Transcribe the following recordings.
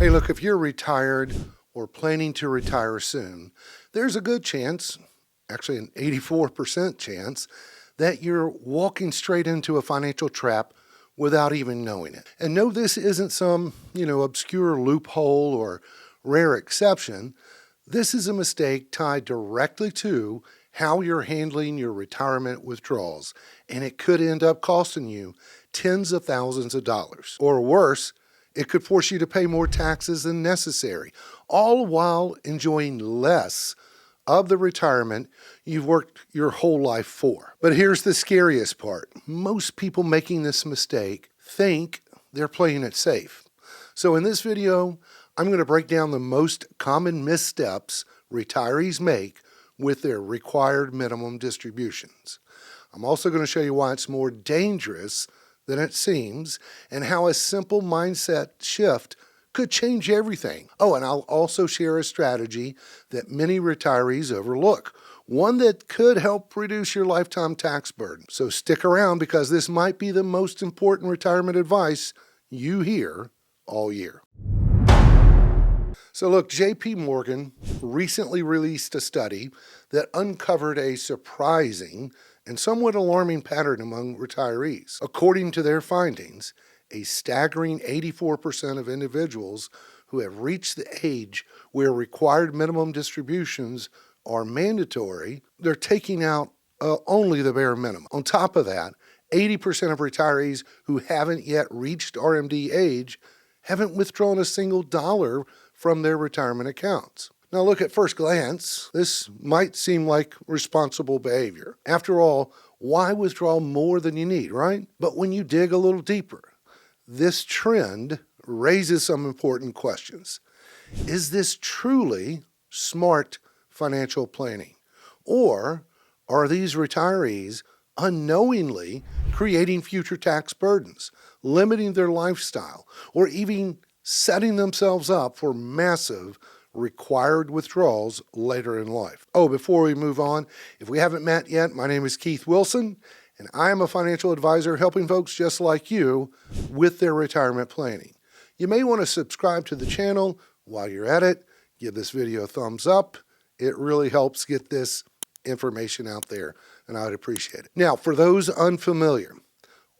Hey, look, if you're retired or planning to retire soon, there's a good chance, actually an 84% chance, that you're walking straight into a financial trap without even knowing it. And no, this isn't some, obscure loophole or rare exception. This is a mistake tied directly to how you're handling your retirement withdrawals, and it could end up costing you tens of thousands of dollars. Or worse, it could force you to pay more taxes than necessary, all while enjoying less of the retirement you've worked your whole life for. But here's the scariest part. Most people making this mistake think they're playing it safe. So in this video, I'm going to break down the most common missteps retirees make with their required minimum distributions. I'm also going to show you why it's more dangerous than it seems and how a simple mindset shift could change everything. Oh, and I'll also share a strategy that many retirees overlook, one that could help reduce your lifetime tax burden. So stick around because this might be the most important retirement advice you hear all year. So look, JP Morgan recently released a study that uncovered a surprising and somewhat alarming pattern among retirees. According to their findings, a staggering 84% of individuals who have reached the age where required minimum distributions are mandatory, they're taking out only the bare minimum. On top of that, 80% of retirees who haven't yet reached RMD age haven't withdrawn a single dollar from their retirement accounts. Now look, at first glance, this might seem like responsible behavior. After all, why withdraw more than you need, right? But when you dig a little deeper, this trend raises some important questions. Is this truly smart financial planning? Or are these retirees unknowingly creating future tax burdens, limiting their lifestyle, or even setting themselves up for massive required withdrawals later in life? Oh, before we move on, if we haven't met yet, my name is Keith Wilson, and I am a financial advisor helping folks just like you with their retirement planning. You may want to subscribe to the channel. While you're at it, give this video a thumbs up. It really helps get this information out there, and I would appreciate it. Now, for those unfamiliar,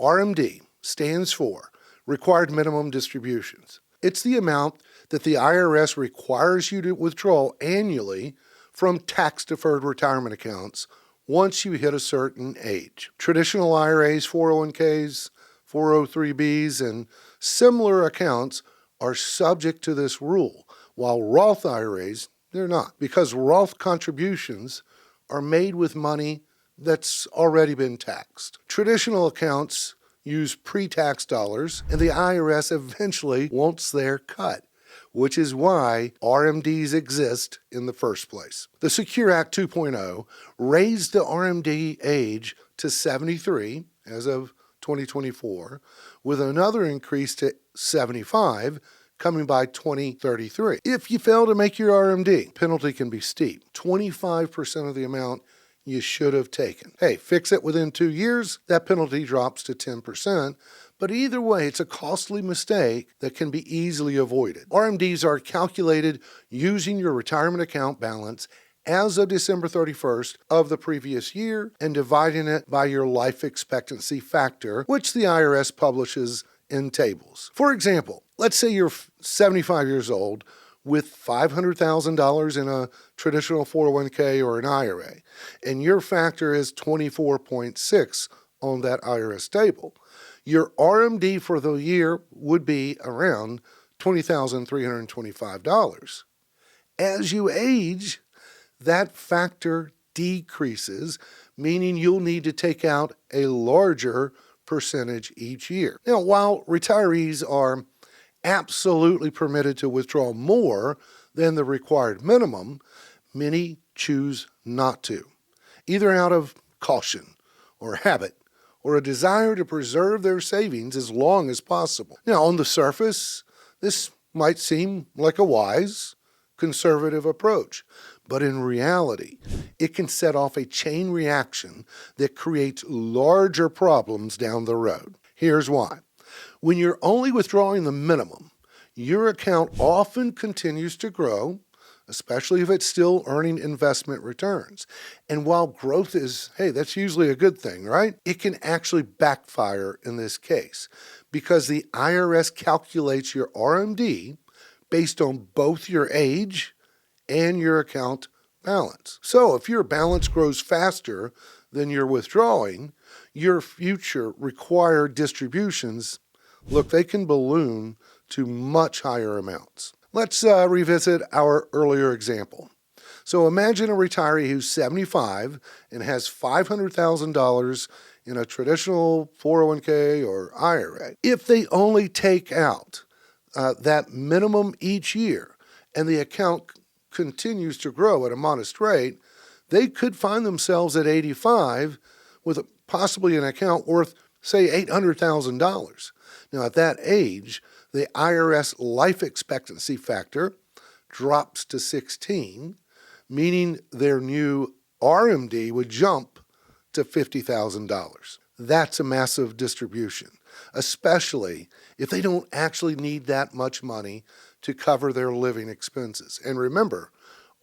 RMD stands for Required Minimum Distributions. It's the amount that the IRS requires you to withdraw annually from tax-deferred retirement accounts once you hit a certain age. Traditional IRAs, 401ks, 403bs, and similar accounts are subject to this rule, while Roth IRAs, they're not, because Roth contributions are made with money that's already been taxed. Traditional accounts use pre-tax dollars, and the IRS eventually wants their cut, which is why RMDs exist in the first place. The Secure Act 2.0 raised the RMD age to 73 as of 2024, with another increase to 75 coming by 2033. If you fail to make your RMD, penalty can be steep, 25% of the amount you should have taken. Hey, fix it within 2 years, that penalty drops to 10%, but either way, it's a costly mistake that can be easily avoided. RMDs are calculated using your retirement account balance as of December 31st of the previous year and dividing it by your life expectancy factor, which the IRS publishes in tables. For example, let's say you're 75 years old with $500,000 in a traditional 401k or an IRA, and your factor is 24.6 on that IRS table. Your RMD for the year would be around $20,325. As you age, that factor decreases, meaning you'll need to take out a larger percentage each year. Now, while retirees are absolutely permitted to withdraw more than the required minimum, many choose not to, either out of caution or habit or a desire to preserve their savings as long as possible. Now, on the surface, this might seem like a wise, conservative approach, but in reality, it can set off a chain reaction that creates larger problems down the road. Here's why. When you're only withdrawing the minimum, your account often continues to grow, especially if it's still earning investment returns. And while growth is, hey, that's usually a good thing, right? It can actually backfire in this case because the IRS calculates your RMD based on both your age and your account balance. So if your balance grows faster than you're withdrawing, your future required distributions, look, they can balloon to much higher amounts. Let's revisit our earlier example. So imagine a retiree who's 75 and has $500,000 in a traditional 401k or IRA. If they only take out that minimum each year and the account continues to grow at a modest rate, they could find themselves at 85 with possibly an account worth, say, $800,000. Now, at that age, the IRS life expectancy factor drops to 16, meaning their new RMD would jump to $50,000. That's a massive distribution, especially if they don't actually need that much money to cover their living expenses. And remember,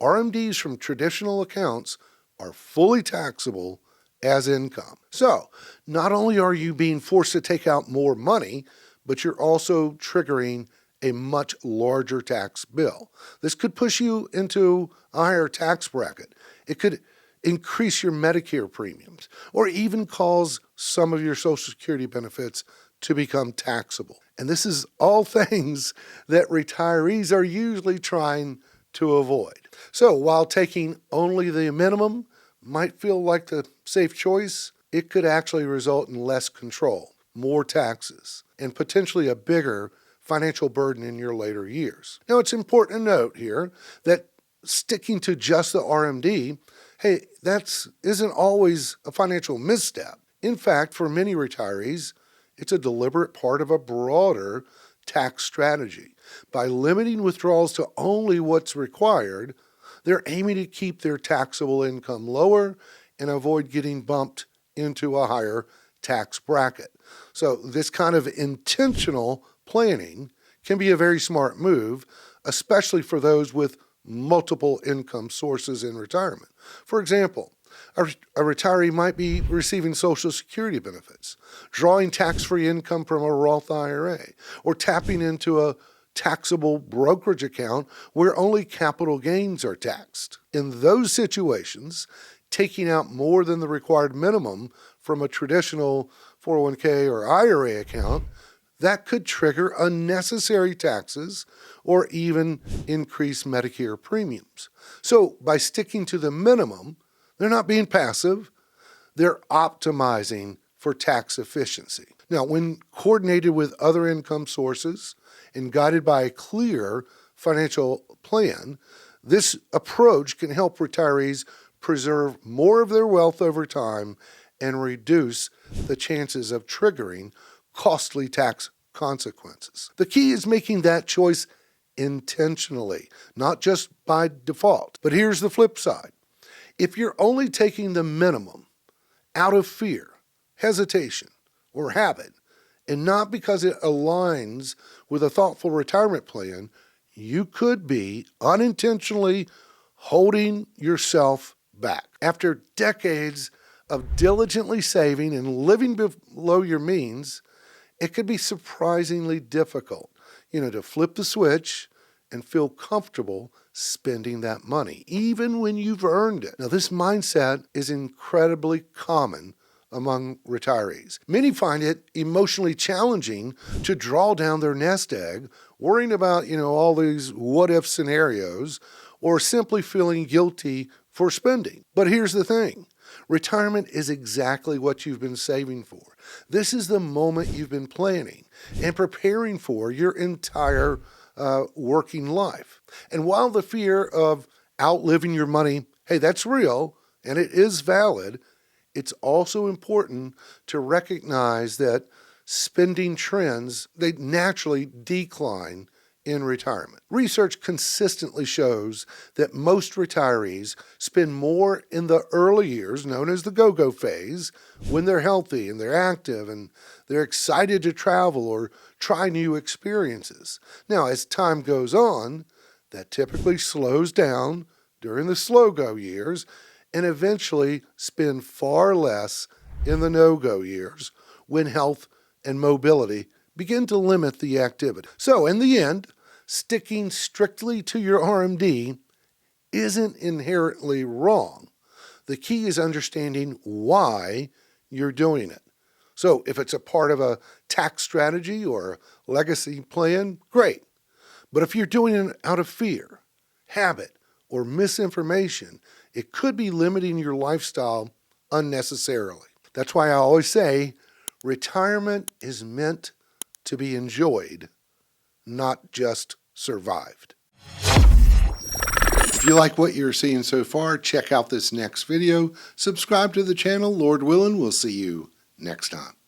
RMDs from traditional accounts are fully taxable as income. So, not only are you being forced to take out more money, but you're also triggering a much larger tax bill. This could push you into a higher tax bracket. It could increase your Medicare premiums or even cause some of your Social Security benefits to become taxable. And this is all things that retirees are usually trying to avoid. So while taking only the minimum might feel like the safe choice, it could actually result in less control, more taxes, and potentially a bigger financial burden in your later years. Now, it's important to note here that sticking to just the RMD, hey, that isn't always a financial misstep. In fact, for many retirees, it's a deliberate part of a broader tax strategy. By limiting withdrawals to only what's required, they're aiming to keep their taxable income lower and avoid getting bumped into a higher tax bracket. So this kind of intentional planning can be a very smart move, especially for those with multiple income sources in retirement. For example, a retiree might be receiving Social Security benefits, drawing tax-free income from a Roth IRA, or tapping into a taxable brokerage account where only capital gains are taxed. In those situations, taking out more than the required minimum from a traditional 401k or IRA account, that could trigger unnecessary taxes or even increase Medicare premiums. So by sticking to the minimum, they're not being passive, they're optimizing for tax efficiency. Now, when coordinated with other income sources and guided by a clear financial plan, this approach can help retirees preserve more of their wealth over time and reduce the chances of triggering costly tax consequences. The key is making that choice intentionally, not just by default. But here's the flip side. If you're only taking the minimum out of fear, hesitation, or habit, and not because it aligns with a thoughtful retirement plan, you could be unintentionally holding yourself back. After decades of diligently saving and living below your means, it could be surprisingly difficult, to flip the switch and feel comfortable spending that money, even when you've earned it. Now, this mindset is incredibly common among retirees. Many find it emotionally challenging to draw down their nest egg, worrying about, all these what-if scenarios, or simply feeling guilty for spending. But here's the thing. Retirement is exactly what you've been saving for. This is the moment you've been planning and preparing for your entire working life. And while the fear of outliving your money, hey, that's real and it is valid, it's also important to recognize that spending trends, they naturally decline in retirement. Research consistently shows that most retirees spend more in the early years, known as the go-go phase, when they're healthy and they're active and they're excited to travel or try new experiences. Now, as time goes on, that typically slows down during the slow-go years and eventually spend far less in the no-go years when health and mobility begin to limit the activity. So in the end, sticking strictly to your RMD isn't inherently wrong. The key is understanding why you're doing it. So if it's a part of a tax strategy or a legacy plan, great. But if you're doing it out of fear, habit, or misinformation, it could be limiting your lifestyle unnecessarily. That's why I always say retirement is meant to be enjoyed, not just survived. If you like what you're seeing so far, check out this next video. Subscribe to the channel. Lord willing, we'll see you next time.